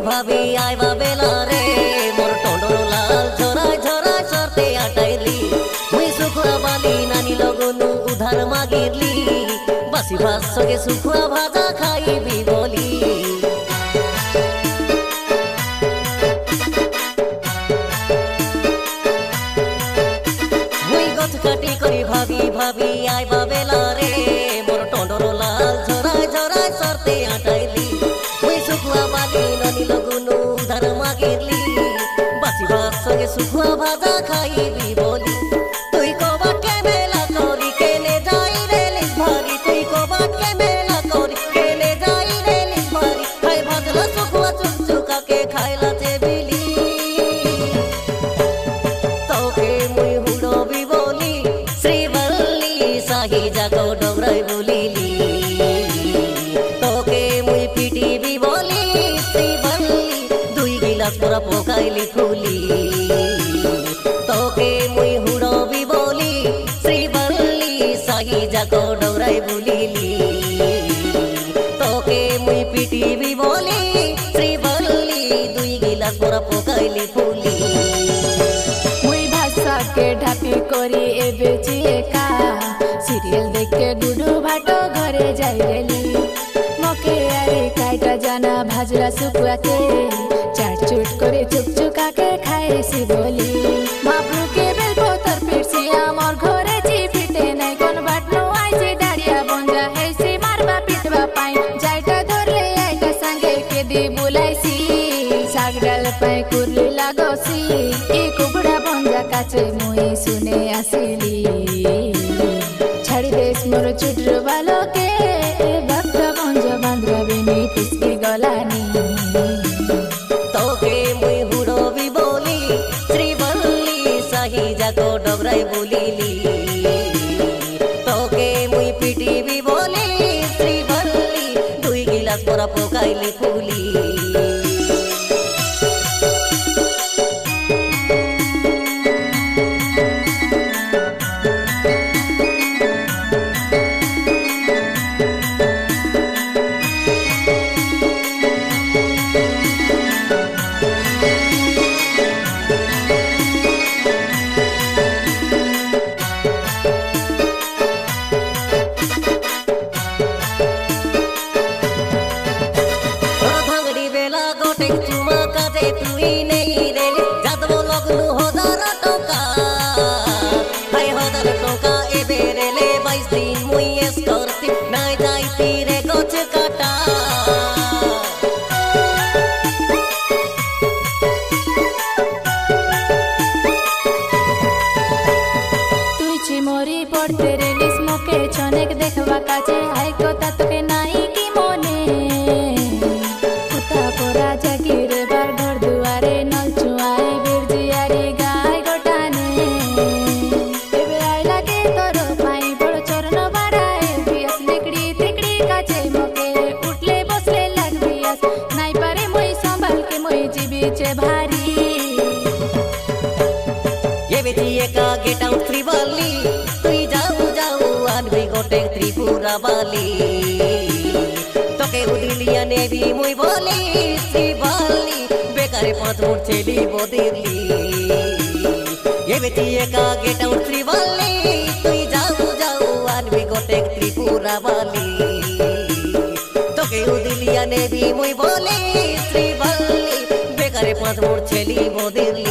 ভাবি আইবা বেলা রে মোর টন্ডর লাল ঝরাই ঝরাই সরতে আটাইলি মুই শুকুয়া বালি নানি লগনু উধার মাগিরলি বাসি ভাত সঙ্গে শুকুয়া ভাজা খাইবি বলি মুই গছ কাটি করি ভাবি ভাবি আইবা বেলা রে মোর টন্ডর লাল ঝরাই ঝরাই সরতে আটাইলি মুই শুকুয়া বালি নানি লগনু উধার মাগিরলি বাসি ভাত সঙ্গে শুকুয়া ভাজা খাইবি বলি তুই কবা কেমেলা করি কেনে যাই রেলি ভারি তুই কবা কেমেলা করি কেনে যাই রেলি ভারি খাই ভাজলা শুকুয়া চুকচুকাকে খাইলা চেবিলি তোকে মুই হুড়বি বলি শ্রীবল্লী সাহি জাগো ডগরাই বলিলি তোকে মুই পিটিবি বলি শ্রীবল্লী দুই গিলাস পরা পকাইলি ফুলি তোকে মুই হুড়বি বলি শ্রীবল্লী সাহি জাগো ডগরাই বলিলি তোকে মুই পিটিবি বলি শ্রীবল্লী দুই গিলাস পরা পকাইলি ফুলি মুই ভাষা के ढापी करी एबे चिएका सीरियल देख के डुडू भाटो घरे जाई रेली मके आरे काइटा जाना भाजरा सुकुआ के चाट चुट करे चुकचुका के खाएसी बोली बाबू के बेल पोतर पिरसी आमर घरे ची फिटे नै कोन बाटनो आइजे डारिया बंजा हेसी मारबा पिटबा पाई जाइटा धरले आइटा संगे के दी बुलाइसी साग डाल पाई कुरली लागोसी ए कुबड़ा बंजा काचे मुई सुने आसिली छाड़ी देश मोर चुटर वालो के भक्त बंजा बांद्रा बेनी फिसकी गलानी তোকে মুই হুড়বি বলি শ্রীবল্লী সাহি জাগো ডগরাই বলিলি তোকে মুই পিটিবি বলি শ্রীবল্লী দুই গিলাস পরা পকাইলি ফুলি তুই নেই রেলি যাদব লগনু হাজার টাকা হাই হাজার টাকা এবে রেলে 22 দিন মুই এস করতি নাই যাইতি রে গছ কাটা তুই চিমরি পড়তে রেলিস মকে ছনেক দেখবা কাছে হাই কথা তোকে নাই কি মনে কুতা পরা জাগির বার ঘর দুয়ারে নল চুয়াই বিরজিয়ারি গায় গোটানে এবে আই লাগে তোর পাই বড় চরণ বাড়ায় বিয়াস লিকড়ি তিকড়ি কাছে মকে উঠলে বসলে লাগবিয়াস নাই পারে মই সম্ভাল के মই জীবিছে ভারী এবে দিয়ে কা গেট আউট শ্রীবল্লী তুই যাও যাও আনবি গোটে ত্রিপুরা বালি তোকে উদিলিয়া নেবি মুই বলি শ্রীবল্লী বেকারে পাঁচ মোট ছেলি বদিরলি এবে দিয়ে কা গেট আউট শ্রীবল্লী তুই যাও যাও আনবি গোটে ত্রিপুরা বালি তোকে উদিলিয়া নেবি মুই বলি শ্রীবল্লী বেকারে পাঁচ মোট ছেলি বদিরলি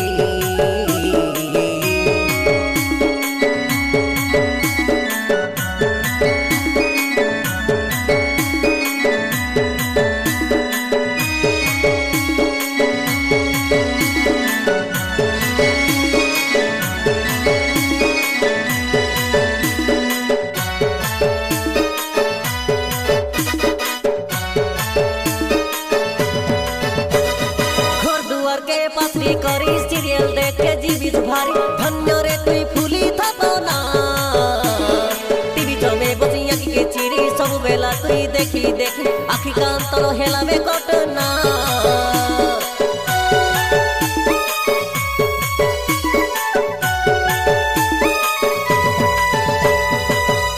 পাত্রী করি সিরিয়াল দেখে জীবিত ভারী ধন্য রে তুই ফুলি থাকো না টিভি জমে বসি আঁকিকে চিরি সব বেলা তুই দেখি দেখি আখি কান্তর হেলাবে ঘটনা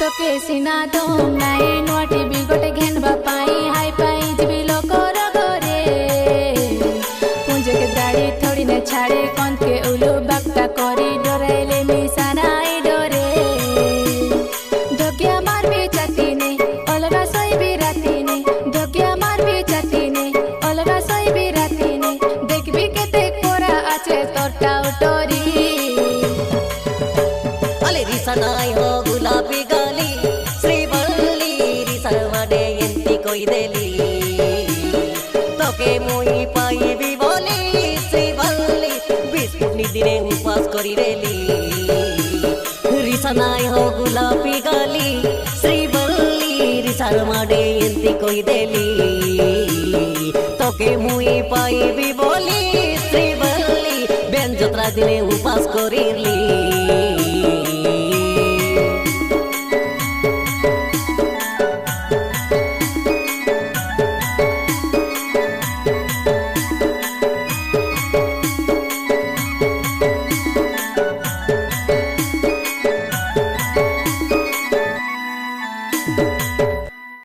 তোকে সিনা দম নাই নোয়া টিভি গোটে ঘেনবা পাই হাই পাই জিবি লোকর ঘরে रिसनाय हो गुलाबी गाली श्रीवल्ली रिसर माडे एंती कोई देली तोके मुई पाइबी बोली श्रीवल्ली बिस्कुट नि दिने उपास करी रेली रिसनाय हो गुलाबी गाली श्रीवल्ली रिसर माडे एंती कोई देली तोके मुई पाइबी बोली श्रीवल्ली बेन जत्रा दिने उपास करिली